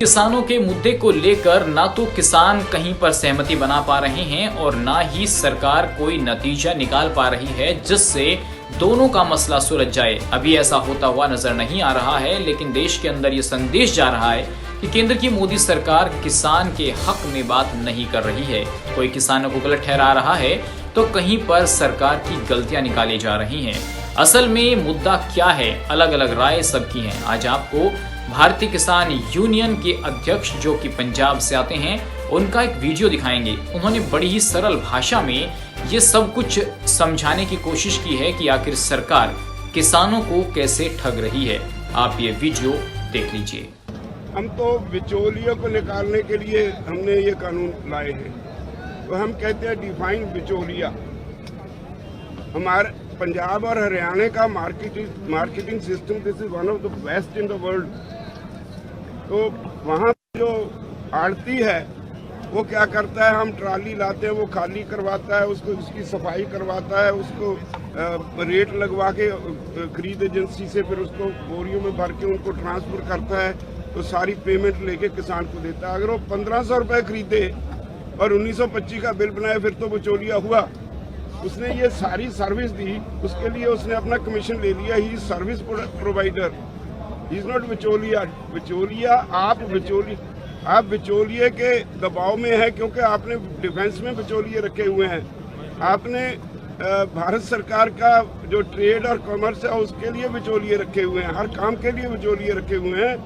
किसानों के मुद्दे को लेकर ना तो किसान कहीं पर सहमति बना पा रहे हैं और ना ही सरकार कोई नतीजा निकाल पा रही है जिससे दोनों का मसला सुलझ जाए। अभी ऐसा होता हुआ नजर नहीं आ रहा है, लेकिन देश के अंदर ये संदेश जा रहा है कि केंद्र की मोदी सरकार किसान के हक में बात नहीं कर रही है। कोई किसानों को गलत ठहरा रहा है तो कहीं पर सरकार की गलतियां निकाली जा रही हैं। असल में मुद्दा क्या है, अलग अलग राय सबकी है। आज आपको भारतीय किसान यूनियन के अध्यक्ष जो कि पंजाब से आते हैं उनका एक वीडियो दिखाएंगे। उन्होंने बड़ी ही सरल भाषा में ये सब कुछ समझाने की कोशिश की है कि आखिर सरकार किसानों को कैसे ठग रही है। आप ये वीडियो देख लीजिए। हम तो बिचौलियों को निकालने के लिए हमने ये कानून लाए हैं। तो हम कहते हैं डिफाइन बिचौलिया। हमारे पंजाब और हरियाणा का marketing system this is one of the best in the world. तो वहाँ जो आड़ती है वो क्या करता है, हम ट्राली लाते हैं, वो खाली करवाता है, उसको उसकी सफाई करवाता है, उसको रेट लगवा के खरीद एजेंसी से फिर उसको बोरियों में भर के उनको ट्रांसफर करता है, तो सारी पेमेंट लेके किसान को देता है। अगर वो 1500 रुपये खरीदे और 1925 का बिल बनाए फिर तो बिचौलिया हुआ। उसने ये सारी सर्विस दी, उसके लिए उसने अपना कमीशन ले लिया। He service provider, he is not बिचौलिया। बिचौलिया आप बिचौलिए के दबाव में है क्योंकि आपने डिफेंस में बिचौलिए रखे हुए हैं। आपने भारत सरकार का जो ट्रेड और कॉमर्स है उसके लिए बिचौलिए रखे हुए हैं, हर काम के लिए बिचौलिए रखे हुए हैं।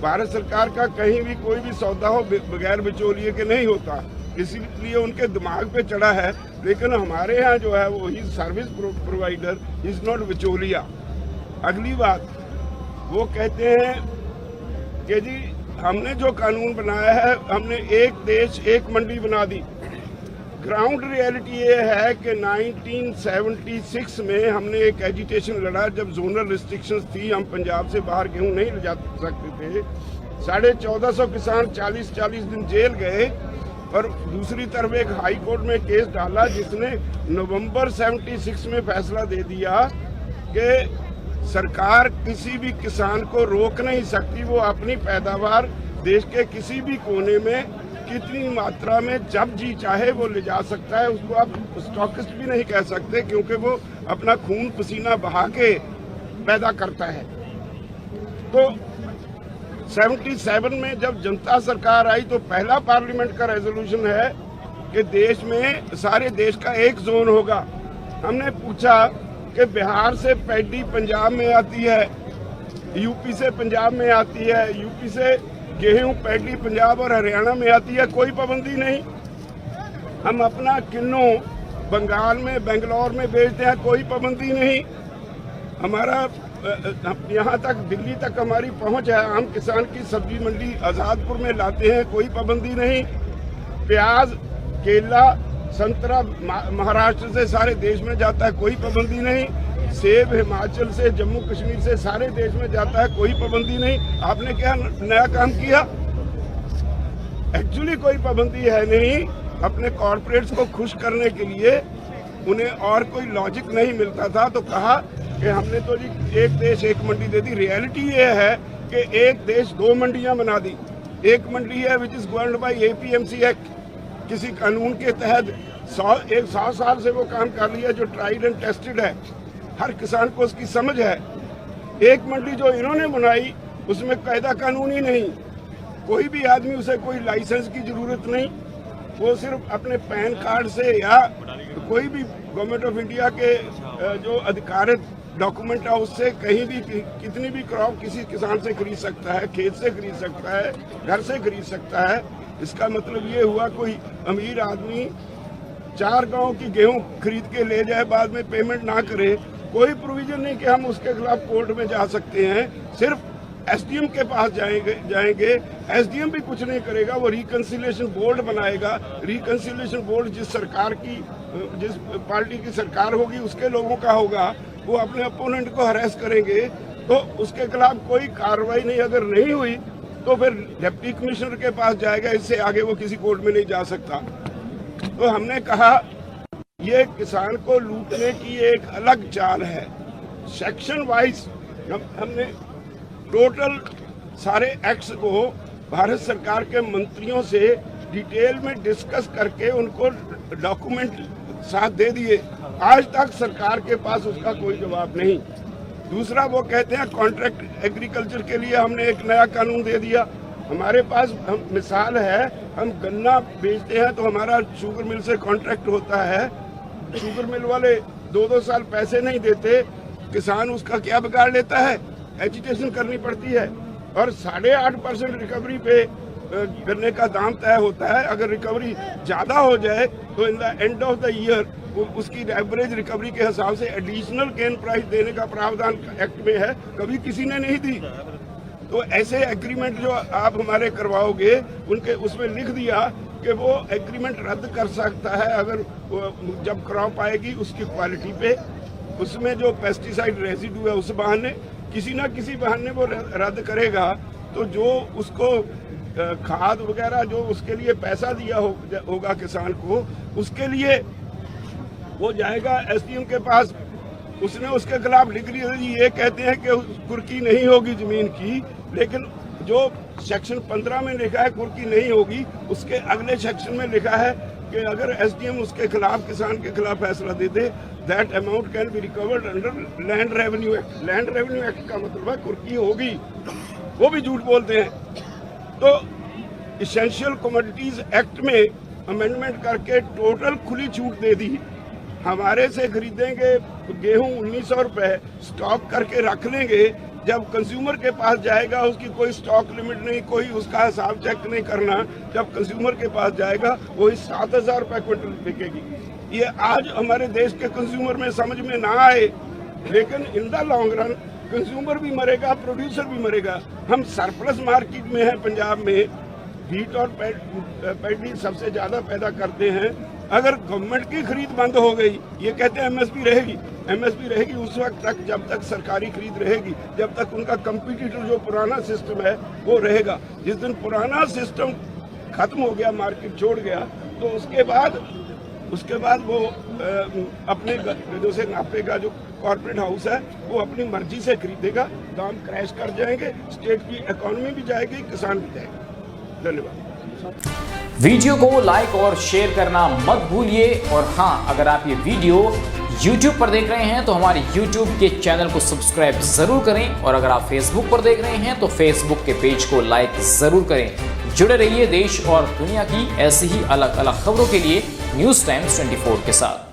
भारत सरकार का कहीं भी कोई भी सौदा हो बगैर बिचौलिए के नहीं होता, इसीलिए उनके दिमाग पे चढ़ा है। लेकिन हमारे यहाँ जो है वो ही सर्विस प्रोवाइडर, इज नॉट बिचौलिया। अगली बात, वो कहते हैं कि जी हमने जो कानून बनाया है हमने एक देश एक मंडी बना दी। ग्राउंड रियलिटी ये है कि 1976 में हमने एक एजिटेशन लड़ा जब जोनल रिस्ट्रिक्शंस थी, हम पंजाब से बाहर गेहूं नहीं ले जा सकते थे। 1450 किसान 40-40 दिन जेल गए और दूसरी तरफ एक हाई कोर्ट में केस डाला जिसने नवंबर 76 में फैसला दे दिया कि सरकार किसी भी किसान को रोक नहीं सकती, वो अपनी पैदावार देश के किसी भी कोने में कितनी मात्रा में जब जी चाहे वो ले जा सकता है। उसको आप स्टॉकिस्ट भी नहीं कह सकते क्योंकि वो अपना खून पसीना बहा के पैदा करता है। तो 77 में जब जनता सरकार आई तो पहला पार्लियामेंट का रेजोल्यूशन है कि देश में सारे देश का एक जोन होगा। हमने पूछा कि बिहार से पैडी पंजाब में आती है, यूपी से पंजाब में आती है, यूपी से गेहूं पैडी पंजाब और हरियाणा में आती है, कोई पाबंदी नहीं। हम अपना किन्नू बंगाल में बेंगलोर में बेचते हैं, कोई पाबंदी नहीं। हमारा यहाँ तक दिल्ली तक हमारी पहुँच है। हम किसान की सब्जी मंडी आज़ादपुर में लाते हैं, कोई पाबंदी नहीं। प्याज, केला, संतरा महाराष्ट्र से सारे देश में जाता है, कोई पाबंदी नहीं। सेब हिमाचल से, जम्मू कश्मीर से सारे देश में जाता है, कोई पाबंदी नहीं। आपने क्या नया काम किया? एक्चुअली कोई पाबंदी है नहीं। अपने कॉर्पोरेट्स को खुश करने के लिए उन्हें और कोई लॉजिक नहीं मिलता था तो कहा कि हमने तो जी एक देश एक मंडी दे दी। रियलिटी ये है कि एक देश दो मंडियां बना दी। एक मंडी है which is governed bye APMC act, किसी कानून के तहत 100 साल से वो काम कर लिया जो ट्राइड एंड टेस्टेड है, हर किसान को उसकी समझ है। एक मंडी जो इन्होंने बनाई उसमें कायदा कानून ही नहीं, कोई भी आदमी उसे कोई लाइसेंस की जरूरत नहीं, वो सिर्फ अपने पैन कार्ड से या कोई भी गवर्नमेंट ऑफ इंडिया के जो अधिकारित डॉक्यूमेंट है उससे कहीं भी कितनी भी क्रॉप किसी किसान से खरीद सकता है, खेत से खरीद सकता है, घर से खरीद सकता है। इसका मतलब ये हुआ कोई अमीर आदमी 4 गांव की गेहूं खरीद के ले जाए, बाद में पेमेंट ना करे, कोई प्रोविजन नहीं कि हम उसके खिलाफ कोर्ट में जा सकते हैं। सिर्फ SDM के पास जाएंगे, SDM भी कुछ नहीं करेगा, वो रिकंसिलिएशन बोर्ड बनाएगा। रिकंसिलिएशन बोर्ड जिस पार्टी की सरकार होगी उसके लोगों का होगा, वो अपने अपोनेंट को हरेस करेंगे तो उसके खिलाफ कोई कार्रवाई नहीं। अगर नहीं हुई तो फिर डिप्टी कमिश्नर के पास जाएगा, इससे आगे वो किसी कोर्ट में नहीं जा सकता। तो हमने कहा ये किसान को लूटने की एक अलग चाल है। सेक्शन वाइज हमने टोटल सारे एक्ट्स को भारत सरकार के मंत्रियों से डिटेल में डिस्कस करके उनको डॉक्यूमेंट साथ दे दिए। आज तक सरकार के पास उसका कोई जवाब नहीं। दूसरा, वो कहते हैं कॉन्ट्रैक्ट एग्रीकल्चर के लिए हमने एक नया कानून दे दिया। हमारे पास मिसाल है, हम गन्ना बेचते हैं तो हमारा शुगर मिल से कॉन्ट्रैक्ट होता है, शुगर मिल वाले 2-2 साल पैसे नहीं देते, किसान उसका क्या बिगाड़ लेता है, एजिटेशन करनी पड़ती है और 8.5% रिकवरी पे गन्ने का दाम तय होता है। अगर रिकवरी ज्यादा हो जाए तो in the end of the year उसकी एवरेज रिकवरी के हिसाब से एडिशनल गेन प्राइस देने का प्रावधान एक्ट में है, कभी किसी ने नहीं दी। तो ऐसे एग्रीमेंट जो आप हमारे करवाओगे, उनके उसमें लिख दिया कि वो एग्रीमेंट रद्द कर सकता है अगर जब क्रॉप आएगी उसकी क्वालिटी पे, उसमें जो पेस्टिसाइड रेसिड्यू है उस बहाने, किसी ना किसी बहाने वो रद्द करेगा। तो जो उसको खाद वगैरह जो उसके लिए पैसा दिया होगा किसान को, उसके लिए वो जाएगा एसडीएम के पास, उसने उसके खिलाफ लिख लिया। ये कहते हैं कि कुर्की नहीं होगी जमीन की, लेकिन जो सेक्शन 15 में लिखा है कुर्की नहीं होगी, उसके अगले सेक्शन में लिखा है कि अगर एसडीएम उसके खिलाफ, किसान के खिलाफ फैसला दे दे, that amount can be recovered under land revenue act. Land revenue act का मतलब है कुर्की होगी, वो भी झूठ बोलते हैं। तो इसेंशियल कमोडिटीज एक्ट में अमेंडमेंट करके टोटल खुली छूट दे दी। हमारे से खरीदेंगे गेहूं 1900 रुपए, स्टॉक करके रख लेंगे, जब कंज्यूमर के पास जाएगा उसकी कोई स्टॉक लिमिट नहीं, कोई उसका हिसाब चेक नहीं करना। जब कंज्यूमर के पास जाएगा वही 7000 रुपए क्विंटल बिकेगी। ये आज हमारे देश के कंज्यूमर में समझ में ना आए, लेकिन in the long run consumer भी मरेगा, प्रोड्यूसर भी मरेगा। हम सरप्लस मार्केट में हैं पंजाब में, व्हीट और पैडी सबसे ज्यादा पैदा करते हैं। अगर गवर्नमेंट की खरीद बंद हो गई, ये कहते हैं एमएसपी रहेगी, एमएसपी रहेगी उस वक्त तक जब तक सरकारी खरीद रहेगी, जब तक उनका कंपटीटर जो पुराना सिस्टम है वो रहेगा। जिस दिन पुराना सिस्टम खत्म हो गया, मार्केट छोड़ गया, तो उसके बाद वो अपने जैसे नापेगा, जो कॉर्पोरेट हाउस है वो अपनी मर्जी से खरीदेगा, दाम क्रैश कर जाएंगे, स्टेट की इकोनॉमी भी जाएगी, किसान भी जाएगा। धन्यवाद। वीडियो को लाइक और शेयर करना मत भूलिए। और हाँ, अगर आप ये वीडियो YouTube पर देख रहे हैं तो हमारे YouTube के चैनल को सब्सक्राइब जरूर करें, और अगर आप Facebook पर देख रहे हैं तो Facebook के पेज को लाइक जरूर करें। जुड़े रहिए देश और दुनिया की ऐसी ही अलग अलग खबरों के लिए न्यूज़ टाइम्स 24 के साथ।